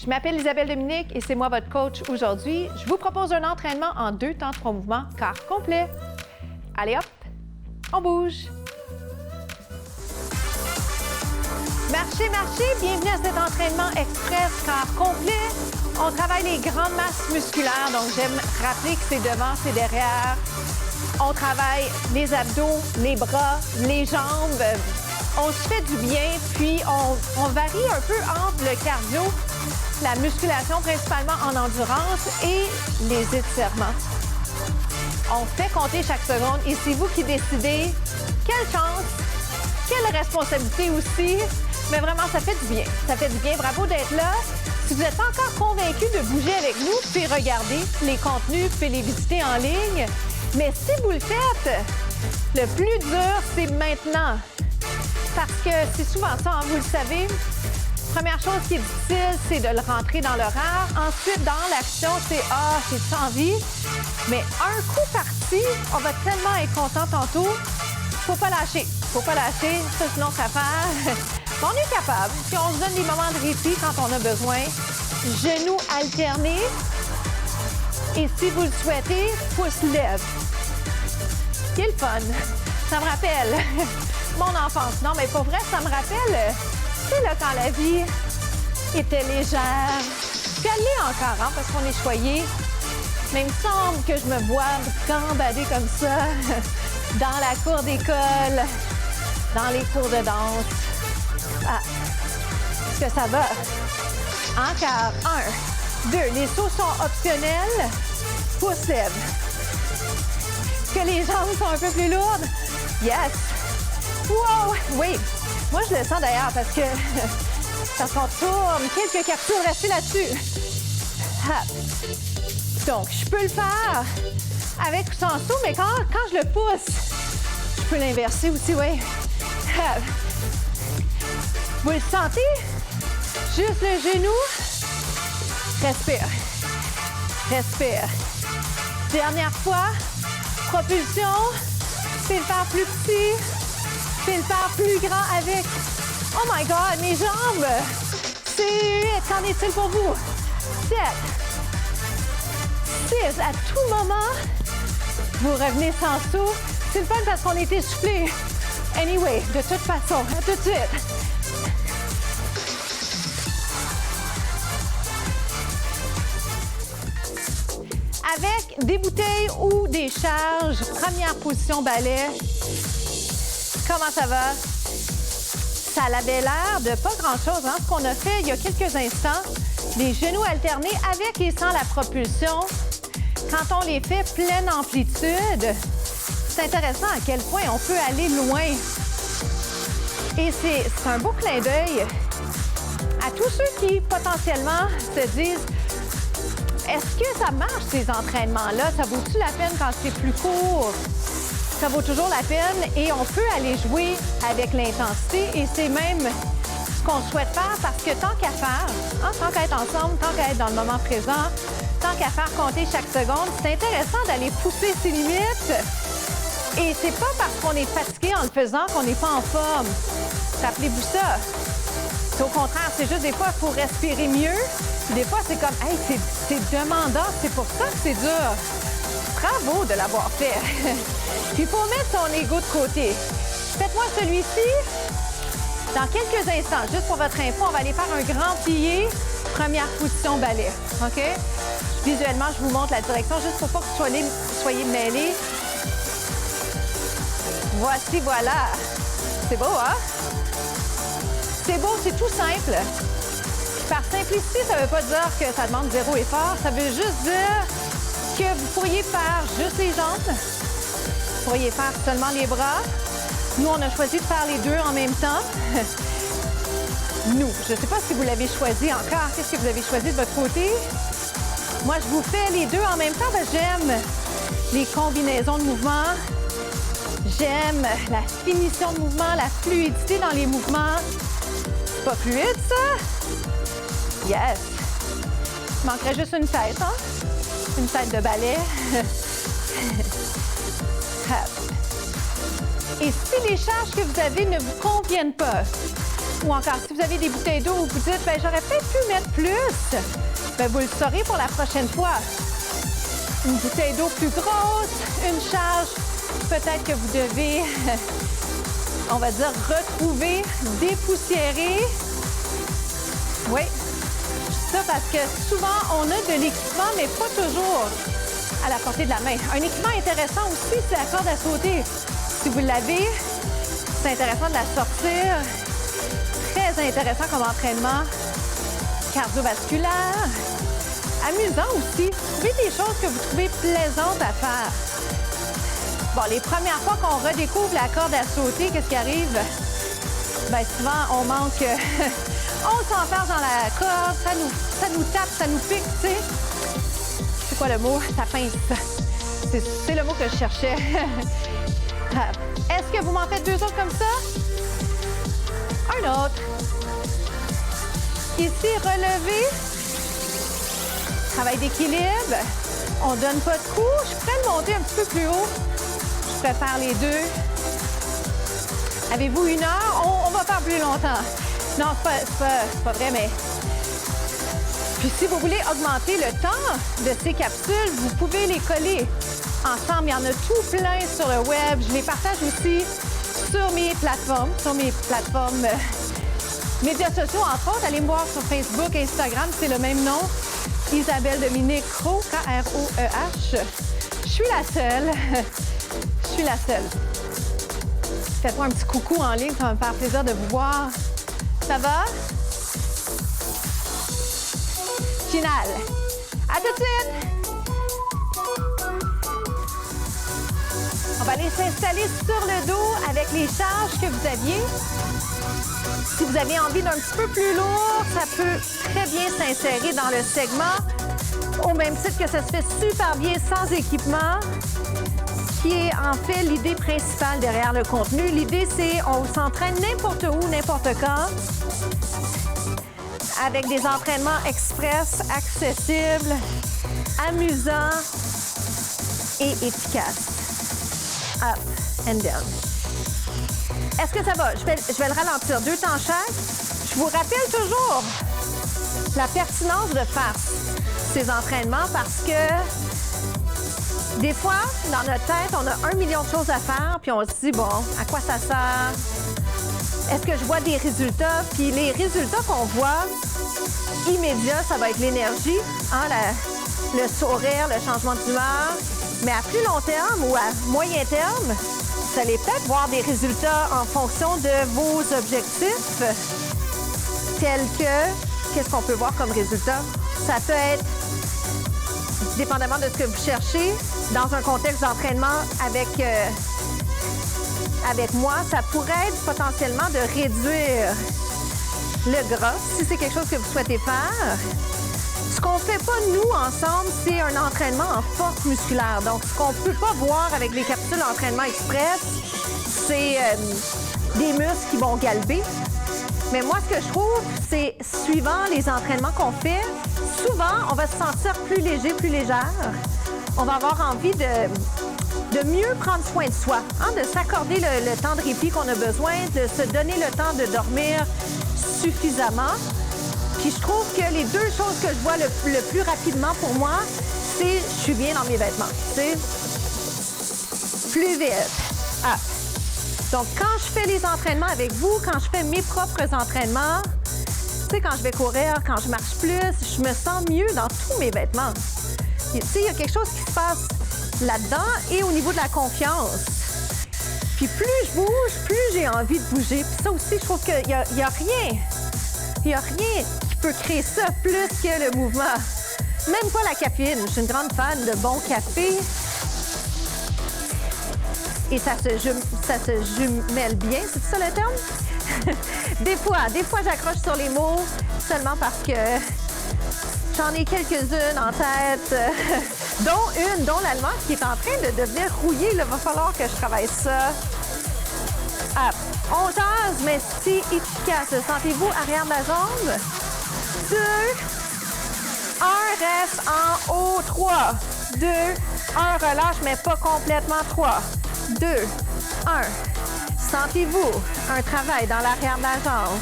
Je m'appelle Isabelle Dominique et c'est moi votre coach aujourd'hui. Je vous propose un entraînement en 2 temps 3 mouvements, corps complet. Allez hop, on bouge. Marchez, marchez, bienvenue à cet entraînement express corps complet. On travaille les grandes masses musculaires, donc j'aime rappeler que c'est devant, c'est derrière. On travaille les abdos, les bras, les jambes. On se fait du bien, puis on varie un peu entre le cardio, la musculation principalement en endurance et les étirements. On fait compter chaque seconde et c'est vous qui décidez quelle chance, quelle responsabilité aussi, mais vraiment ça fait du bien. Ça fait du bien, bravo d'être là. Si vous êtes encore convaincu de bouger avec nous, vous pouvez regarder les contenus, vous pouvez les visiter en ligne. Mais si vous le faites, le plus dur, c'est maintenant. Parce que c'est souvent ça, hein, vous le savez. Première chose qui est difficile, c'est de le rentrer dans l'horaire. Ensuite, dans l'action, c'est « Ah, j'ai envie ». Mais un coup parti, on va tellement être content tantôt. Faut pas lâcher. Faut pas lâcher. Ça, c'est notre affaire. On est capable. Puis on se donne des moments de répit quand on a besoin. Genoux alternés. Et si vous le souhaitez, pouce lève. Quel fun! Ça me rappelle mon enfance. Non, mais pour vrai, ça me rappelle, tu sais, là, quand la vie était légère. Puis elle l'est encore, hein, parce qu'on est choyé. Mais il me semble que je me vois gambader comme ça dans la cour d'école, dans les cours de danse. Ah, est-ce que ça va? Encore. 1, 2. Les sauts sont optionnels. Pouce lève. Est-ce que les jambes sont un peu plus lourdes? Yes! Wow! Oui! Moi, je le sens d'ailleurs parce que ça se tourne. Quelques capsules, restez là-dessus. Donc, je peux le faire avec ou sans saut, mais quand je le pousse, je peux l'inverser aussi, oui. Vous le sentez? Juste le genou. Respire. Respire. Dernière fois. Propulsion. Fais le faire plus petit. Fais le faire plus grand avec. Oh my God, mes jambes. C'est 8. Qu'en est-il pour vous? 7. 6. À tout moment, vous revenez sans saut. C'est le fun parce qu'on est essoufflé. Anyway, de toute façon, à tout de suite. Avec des bouteilles ou des charges, première position balai. Comment ça va? Ça avait l'air de pas grand-chose, hein? Ce qu'on a fait il y a quelques instants, des genoux alternés avec et sans la propulsion. Quand on les fait pleine amplitude, c'est intéressant à quel point on peut aller loin. Et c'est un beau clin d'œil à tous ceux qui, potentiellement, se disent « Est-ce que ça marche, ces entraînements-là? Ça vaut-tu la peine quand c'est plus court? » Ça vaut toujours la peine et on peut aller jouer avec l'intensité et c'est même ce qu'on souhaite faire parce que tant qu'à faire, hein, tant qu'à être ensemble, tant qu'à être dans le moment présent, tant qu'à faire compter chaque seconde, c'est intéressant d'aller pousser ses limites. Et c'est pas parce qu'on est fatigué en le faisant qu'on n'est pas en forme. Rappelez-vous ça. C'est au contraire, c'est juste des fois, il faut respirer mieux. Des fois, c'est comme, hey, c'est demandant, c'est pour ça que c'est dur. Bravo de l'avoir fait. Puis il faut mettre son ego de côté. Faites-moi celui-ci. Dans quelques instants, juste pour votre info, on va aller faire un grand plié. Première position balai. OK? Visuellement, je vous montre la direction juste pour pas que vous soyez mêlés. Voici, voilà. C'est beau, hein? C'est beau, c'est tout simple. Par simplicité, ça ne veut pas dire que ça demande zéro effort. Ça veut juste dire que vous pourriez faire juste les jambes. Vous pourriez faire seulement les bras. Nous, on a choisi de faire les deux en même temps. Nous, je ne sais pas si vous l'avez choisi encore. Qu'est-ce que vous avez choisi de votre côté? Moi, je vous fais les deux en même temps parce que j'aime les combinaisons de mouvements. J'aime la finition de mouvement, la fluidité dans les mouvements. C'est pas fluide, ça? Yes! Il manquerait juste une tête, hein? Une tête de ballet. Et si les charges que vous avez ne vous conviennent pas, ou encore si vous avez des bouteilles d'eau où vous dites, ben j'aurais peut-être pu mettre plus, ben vous le saurez pour la prochaine fois. Une bouteille d'eau plus grosse, une charge, peut-être que vous devez, on va dire, retrouver, dépoussiérer. Oui, ça parce que souvent, on a de l'équipement, mais pas toujours à la portée de la main. Un équipement intéressant aussi, c'est la corde à sauter. Si vous l'avez, c'est intéressant de la sortir. Très intéressant comme entraînement cardiovasculaire. Amusant aussi. Trouvez des choses que vous trouvez plaisantes à faire. Bon, les premières fois qu'on redécouvre la corde à sauter, qu'est-ce qui arrive? Bien, souvent, on manque... on s'enferme dans la corde, ça nous tape, ça nous pique, tu sais. C'est quoi le mot? Ça pince. C'est le mot que je cherchais. Est-ce que vous m'en faites deux autres comme ça? Un autre. Ici, relevé. Travail d'équilibre. On ne donne pas de coups. Je pourrais le monter un petit peu plus haut. Je préfère les deux. Avez-vous 1 heure? On va faire plus longtemps. Non, c'est pas vrai, mais... Puis si vous voulez augmenter le temps de ces capsules, vous pouvez les coller ensemble. Il y en a tout plein sur le web. Je les partage aussi sur mes plateformes, médias sociaux, entre autres. Allez me voir sur Facebook, Instagram, c'est le même nom. Isabelle Dominique Crowe, K-R-O-E-H. Je suis la seule. Je suis la seule. Faites-moi un petit coucou en ligne, ça va me faire plaisir de vous voir. Ça va? Final. À tout de suite! On va aller s'installer sur le dos avec les charges que vous aviez. Si vous avez envie d'un petit peu plus lourd, ça peut très bien s'insérer dans le segment, au même titre que ça se fait super bien sans équipement, qui est en fait l'idée principale derrière le contenu. L'idée, c'est on s'entraîne n'importe où, n'importe quand, avec des entraînements express, accessibles, amusants et efficaces. Up and down. Est-ce que ça va? Je vais le ralentir 2 temps chaque. Je vous rappelle toujours la pertinence de faire ces entraînements parce que des fois, dans notre tête, on a 1 million de choses à faire puis on se dit, bon, à quoi ça sert? Est-ce que je vois des résultats? Puis les résultats qu'on voit immédiats, ça va être l'énergie, hein, le sourire, le changement d'humeur. Mais à plus long terme ou à moyen terme, vous allez peut-être voir des résultats en fonction de vos objectifs, tels que, qu'est-ce qu'on peut voir comme résultat? Ça peut être, dépendamment de ce que vous cherchez, dans un contexte d'entraînement avec moi, ça pourrait être potentiellement de réduire le gras, si c'est quelque chose que vous souhaitez faire. Ce qu'on ne fait pas, nous, ensemble, c'est un entraînement en force musculaire. Donc, ce qu'on ne peut pas voir avec les capsules d'entraînement express, c'est des muscles qui vont galber. Mais moi, ce que je trouve, c'est, suivant les entraînements qu'on fait, souvent, on va se sentir plus léger, plus légère. On va avoir envie de mieux prendre soin de soi, hein, de s'accorder le temps de répit qu'on a besoin, de se donner le temps de dormir suffisamment. Puis je trouve que les 2 choses que je vois le plus rapidement pour moi, c'est je suis bien dans mes vêtements. C'est plus vite. Ah. Donc, quand je fais les entraînements avec vous, quand je fais mes propres entraînements, tu sais, quand je vais courir, quand je marche plus, je me sens mieux dans tous mes vêtements. Tu sais, il y a quelque chose qui se passe là-dedans et au niveau de la confiance. Puis plus je bouge, plus j'ai envie de bouger. Puis ça aussi, je trouve qu'il y a rien. Il n'y a rien qui peut créer ça plus que le mouvement. Même pas la caféine. Je suis une grande fan de bon café. Et ça se jumelle bien, c'est ça le terme? Des fois, j'accroche sur les mots seulement parce que j'en ai quelques-unes en tête, dont l'allemand qui est en train de devenir rouillé. Il va falloir que je travaille ça. up. On jase, mais c'est efficace. Sentez-vous arrière de la jambe. 2, 1, reste en haut. 3, 2, 1, relâche, mais pas complètement. 3, 2, 1. Sentez-vous un travail dans l'arrière de la jambe.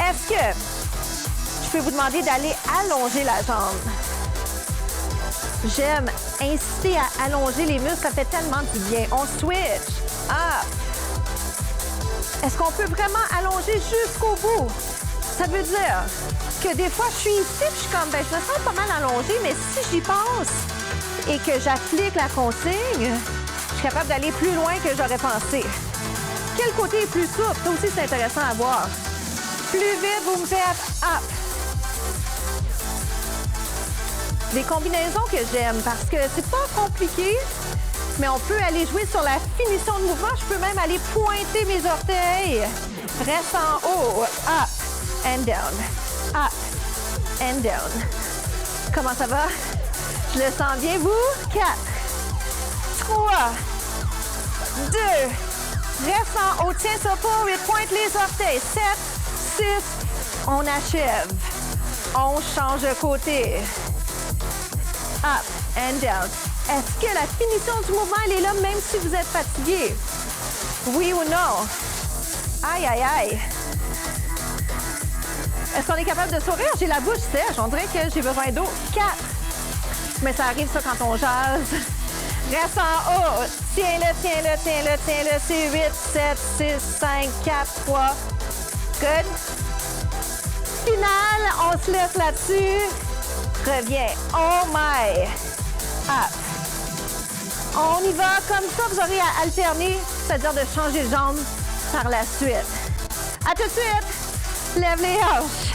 Est-ce que je peux vous demander d'aller allonger la jambe? J'aime inciter à allonger les muscles, ça fait tellement du bien. On switch. Up. Est-ce qu'on peut vraiment allonger jusqu'au bout? Ça veut dire que des fois, je suis ici et je suis comme, ben, je me sens pas mal allongée, mais si j'y pense et que j'applique la consigne, je suis capable d'aller plus loin que j'aurais pensé. Quel côté est plus souple? Ça aussi, c'est intéressant à voir. Plus vite, vous me faites up. Des combinaisons que j'aime parce que c'est pas compliqué, mais on peut aller jouer sur la finition de mouvement. Je peux même aller pointer mes orteils. Reste en haut. Up and down. Up and down. Comment ça va? Je le sens bien, vous? 4, 3, 2, reste en haut. Tiens ça pour 8, pointe les orteils. 7, 6, on achève. On change de côté. Up and down. Est-ce que la finition du mouvement, elle est là même si vous êtes fatigué? Oui ou non? Aïe, aïe, aïe. Est-ce qu'on est capable de sourire? J'ai la bouche sèche. On dirait que j'ai besoin d'eau. 4. Mais ça arrive, ça, quand on jase. Reste en haut. Tiens-le, tiens-le, tiens-le, tiens-le. C'est 8, 7, 6, 5, 4, 3. Good. Final, on se laisse là-dessus. Reviens. Oh my. Up. On y va. Comme ça, vous aurez à alterner, c'est-à-dire de changer de jambe par la suite. À tout de suite. Lève les hanches.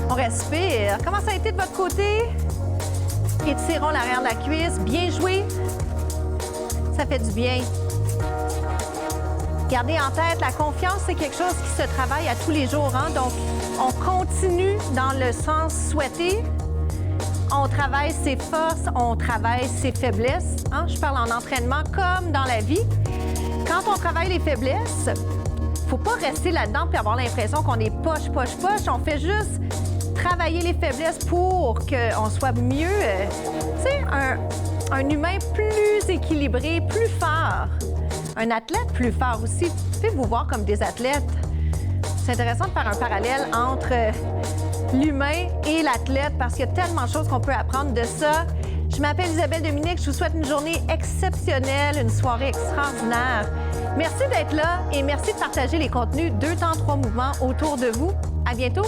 On respire. Comment ça a été de votre côté? Étirons l'arrière de la cuisse. Bien joué. Ça fait du bien. Gardez en tête, la confiance, c'est quelque chose qui se travaille à tous les jours. Hein? Donc, on continue dans le sens souhaité. On travaille ses forces, on travaille ses faiblesses. Hein? Je parle en entraînement comme dans la vie. Quand on travaille les faiblesses, il ne faut pas rester là-dedans et avoir l'impression qu'on est poche, poche, poche. On fait juste travailler les faiblesses pour qu'on soit mieux, tu sais, un humain plus équilibré, plus fort. Un athlète plus fort aussi. Vous pouvez vous voir comme des athlètes. C'est intéressant de faire un parallèle entre l'humain et l'athlète parce qu'il y a tellement de choses qu'on peut apprendre de ça. Je m'appelle Isabelle Dominique. Je vous souhaite une journée exceptionnelle, une soirée extraordinaire. Merci d'être là et merci de partager les contenus 2 temps 3 mouvements autour de vous. À bientôt.